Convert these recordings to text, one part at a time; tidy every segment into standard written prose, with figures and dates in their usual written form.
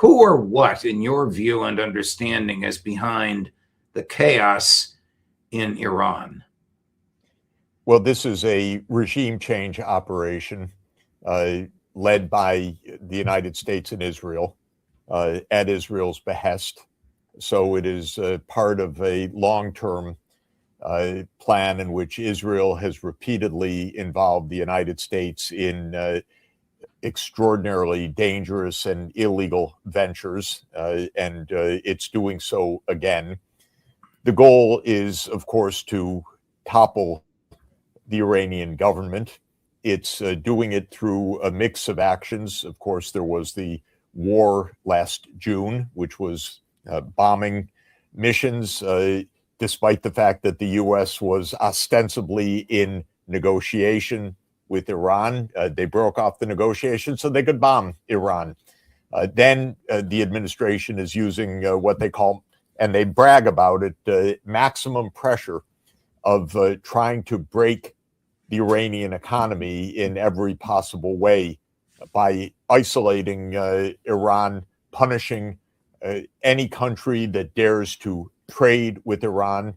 Who or what, in your view and understanding, is behind the chaos in Iran? Well, this is a regime change operation led by the United States and Israel at Israel's behest. So it is part of a long-term plan in which Israel has repeatedly involved the United States in extraordinarily dangerous and illegal ventures, and it's doing so again. The goal is, of course, to topple the Iranian government. It's doing it through a mix of actions. Of course, there was the war last June, which was bombing missions, despite the fact that the U.S. was ostensibly in negotiation with Iran. They broke off the negotiations so they could bomb Iran. Then the administration is using what they call, and they brag about it, maximum pressure of trying to break the Iranian economy in every possible way by isolating Iran, punishing any country that dares to trade with Iran.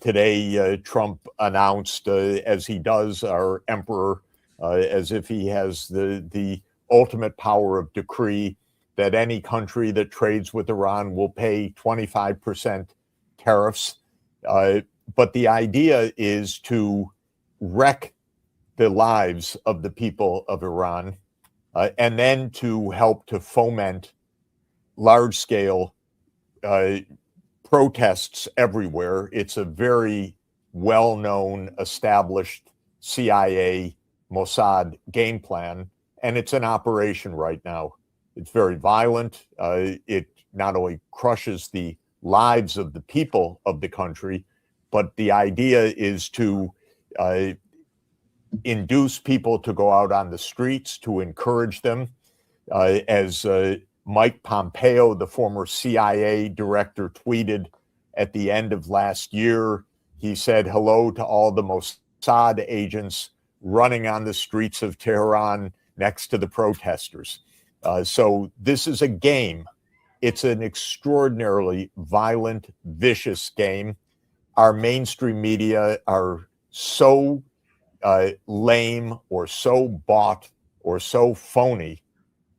Today, Trump announced, as he does, our emperor, as if he has the ultimate power of decree, that any country that trades with Iran will pay 25% tariffs. But the idea is to wreck the lives of the people of Iran, and then to help to foment large-scale protests everywhere. It's a very well-known, established CIA, Mossad game plan, and it's in operation right now. It's very violent. It not only crushes the lives of the people of the country, but the idea is to induce people to go out on the streets, to encourage them. As Mike Pompeo, the former CIA director, tweeted at the end of last year, he said hello to all the Mossad agents running on the streets of Tehran next to the protesters. So this is a game. It's an extraordinarily violent, vicious game. Our mainstream media are so lame or so bought or so phony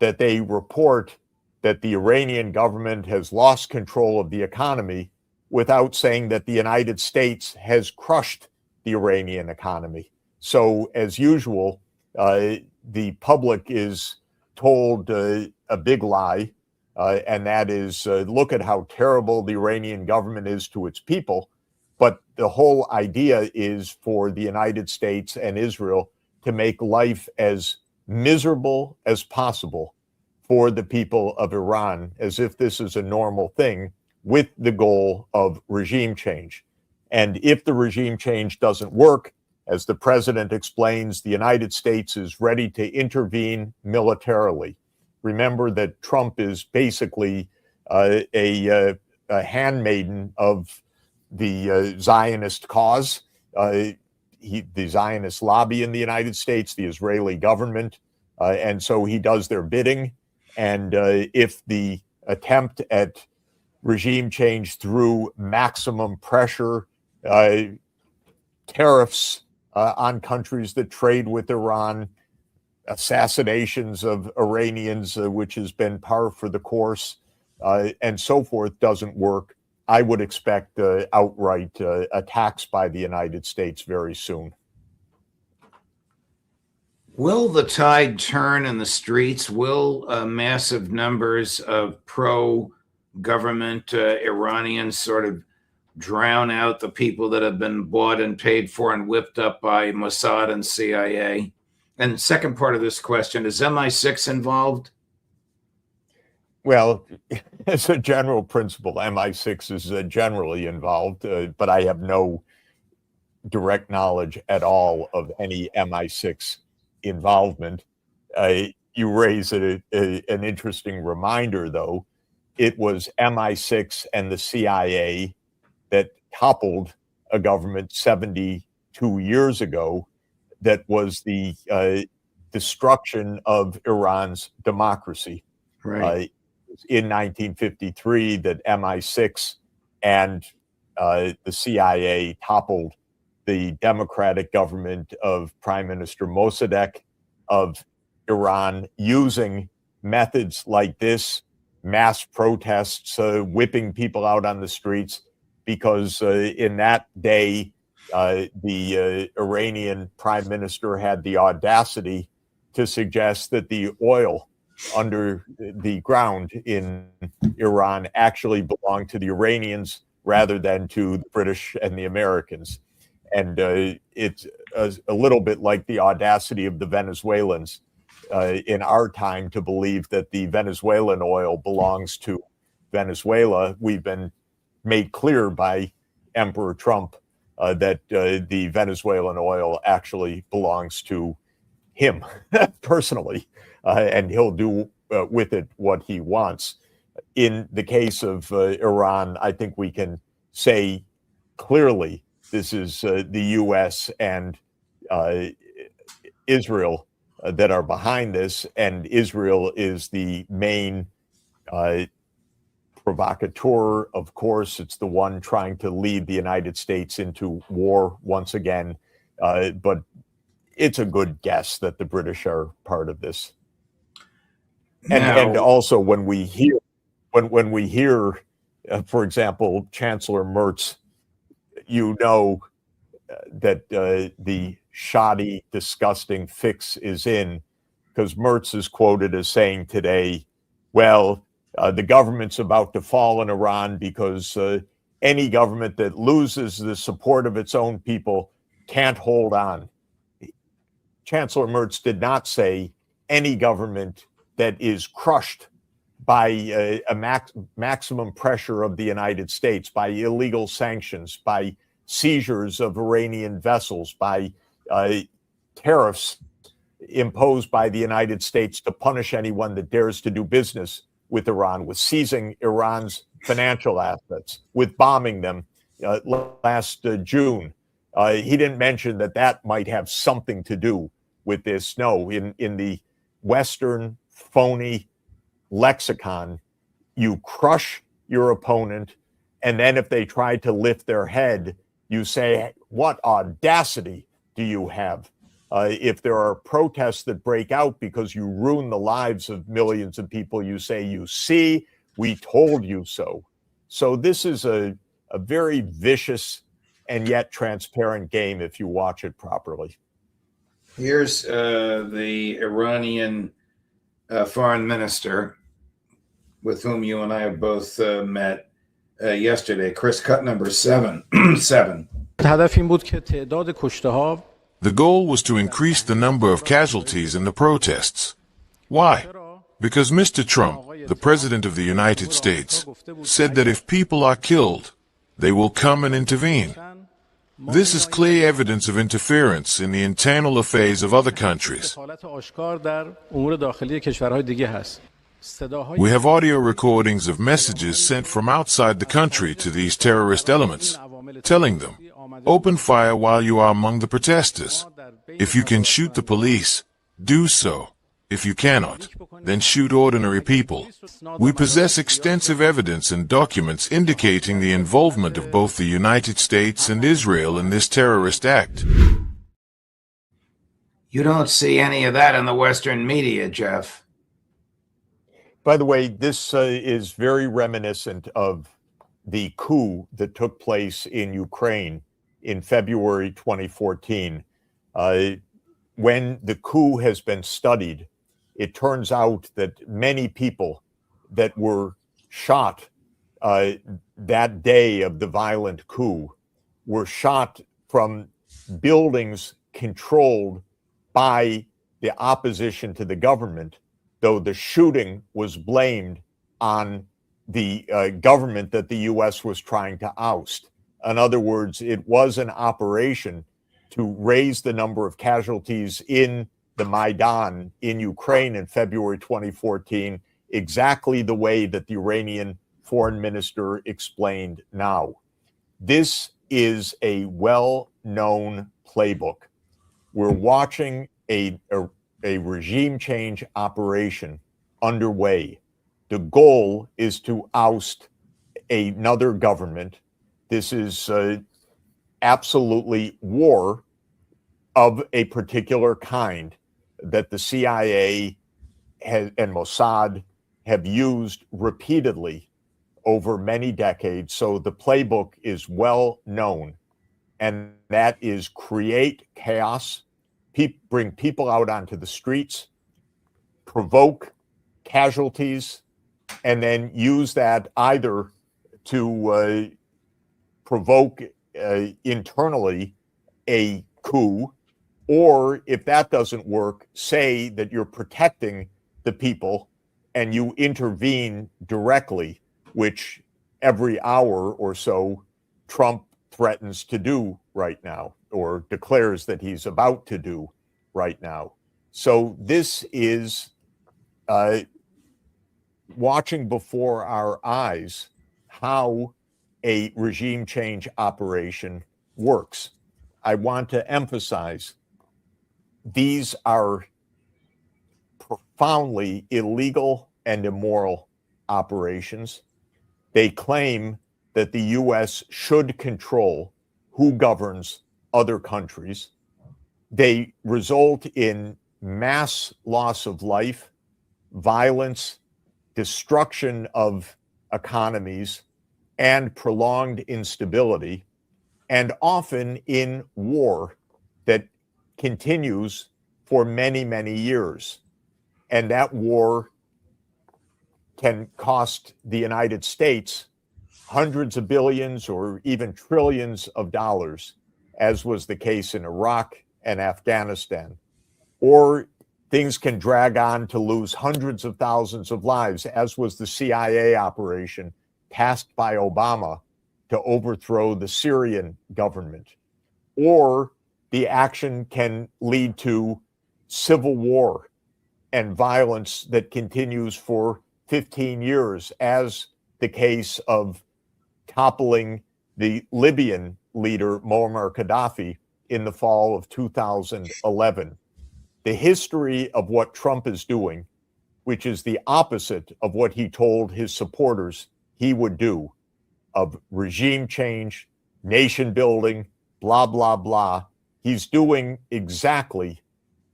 that they report that the Iranian government has lost control of the economy without saying that the United States has crushed the Iranian economy. So, as usual, the public is told a big lie, and that is, look at how terrible the Iranian government is to its people. But the whole idea is for the United States and Israel to make life as miserable as possible for the people of Iran, as if this is a normal thing, with the goal of regime change. And if the regime change doesn't work, as the president explains, the United States is ready to intervene militarily. Remember that Trump is basically a handmaiden of the Zionist cause, the Zionist lobby in the United States, the Israeli government, and so he does their bidding. And if the attempt at regime change through maximum pressure, tariffs on countries that trade with Iran, assassinations of Iranians, which has been par for the course, and so forth, doesn't work, I would expect outright attacks by the United States very soon. Will the tide turn in the streets? Will massive numbers of pro-government Iranians sort of drown out the people that have been bought and paid for and whipped up by Mossad and CIA? And second part of this question, is MI6 involved? Well, as a general principle, MI6 is generally involved, but I have no direct knowledge at all of any MI6 involvement. You raise an interesting reminder, though. It was MI6 and the CIA that toppled a government 72 years ago that was the destruction of Iran's democracy. Right. in 1953 that MI6 and the CIA toppled the democratic government of Prime Minister Mossadegh of Iran using methods like this, mass protests, whipping people out on the streets, because in that day, the Iranian prime minister had the audacity to suggest that the oil under the ground in Iran actually belonged to the Iranians rather than to the British and the Americans. And it's a little bit like the audacity of the Venezuelans in our time to believe that the Venezuelan oil belongs to Venezuela. We've been made clear by Emperor Trump that the Venezuelan oil actually belongs to him personally, and he'll do with it what he wants. In the case of Iran, I think we can say clearly this is the U.S. and Israel that are behind this, and Israel is the main provocateur. Of course, it's the one trying to lead the United States into war once again, but it's a good guess that the British are part of this. And also when we hear, for example, Chancellor Merz, you know that the shoddy, disgusting fix is in, because Merz is quoted as saying today, well, the government's about to fall in Iran because any government that loses the support of its own people can't hold on. Chancellor Merz did not say any government that is crushed by a maximum pressure of the United States, by illegal sanctions, by seizures of Iranian vessels, by tariffs imposed by the United States to punish anyone that dares to do business with Iran, with seizing Iran's financial assets, with bombing them last June. He didn't mention that that might have something to do with this. No, in the Western phony lexicon, you crush your opponent, and then if they try to lift their head, you say, what audacity do you have? If there are protests that break out because you ruin the lives of millions of people, you say, you see, we told you so. So this is a very vicious and yet transparent game if you watch it properly. Here's the Iranian foreign minister with whom you and I have both met yesterday, Chris cut number 7. The goal was to increase the number of casualties in the protests. Why? Because Mr. Trump, the President of the United States, said that if people are killed, they will come and intervene. This is clear evidence of interference in the internal affairs of other countries. We have audio recordings of messages sent from outside the country to these terrorist elements, telling them, open fire while you are among the protesters. If you can shoot the police, do so. If you cannot, then shoot ordinary people. We possess extensive evidence and documents indicating the involvement of both the United States and Israel in this terrorist act. You don't see any of that in the Western media, Jeff. By the way, this is very reminiscent of the coup that took place in Ukraine in February 2014. When the coup has been studied, it turns out that many people that were shot that day of the violent coup were shot from buildings controlled by the opposition to the government, though the shooting was blamed on the government that the U.S. was trying to oust. In other words, it was an operation to raise the number of casualties in the Maidan in Ukraine in February 2014, exactly the way that the Iranian foreign minister explained now. This is a well-known playbook. We're watching a regime change operation underway The goal is to oust another government. This is absolutely war of a particular kind that the CIA and Mossad have used repeatedly over many decades. So the playbook is well known, and that is create chaos, bring people out onto the streets, provoke casualties, and then use that either to provoke internally a coup, or if that doesn't work, say that you're protecting the people and you intervene directly, which every hour or so Trump threatens to do right now, or declares that he's about to do right now. So this is watching before our eyes how a regime change operation works. I want to emphasize these are profoundly illegal and immoral operations. They claim that the U.S. should control who governs other countries. They result in mass loss of life, violence, destruction of economies, and prolonged instability, and often in war that continues for many, many years. And that war can cost the United States hundreds of billions or even trillions of dollars, as was the case in Iraq and Afghanistan. Or things can drag on to lose hundreds of thousands of lives, as was the CIA operation tasked by Obama to overthrow the Syrian government. Or the action can lead to civil war and violence that continues for 15 years, as the case of toppling the Libyan leader Muammar Gaddafi in the fall of 2011. The history of what Trump is doing, which is the opposite of what he told his supporters he would do, of regime change, nation building, blah, blah, blah. He's doing exactly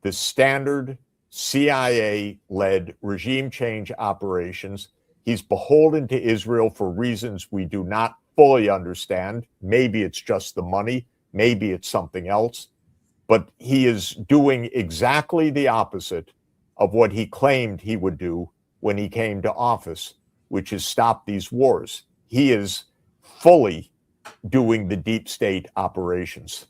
the standard CIA-led regime change operations. He's beholden to Israel for reasons we do not fully understand. Maybe it's just the money, maybe it's something else. But he is doing exactly the opposite of what he claimed he would do when he came to office, which is stop these wars. He is fully doing the deep state operations.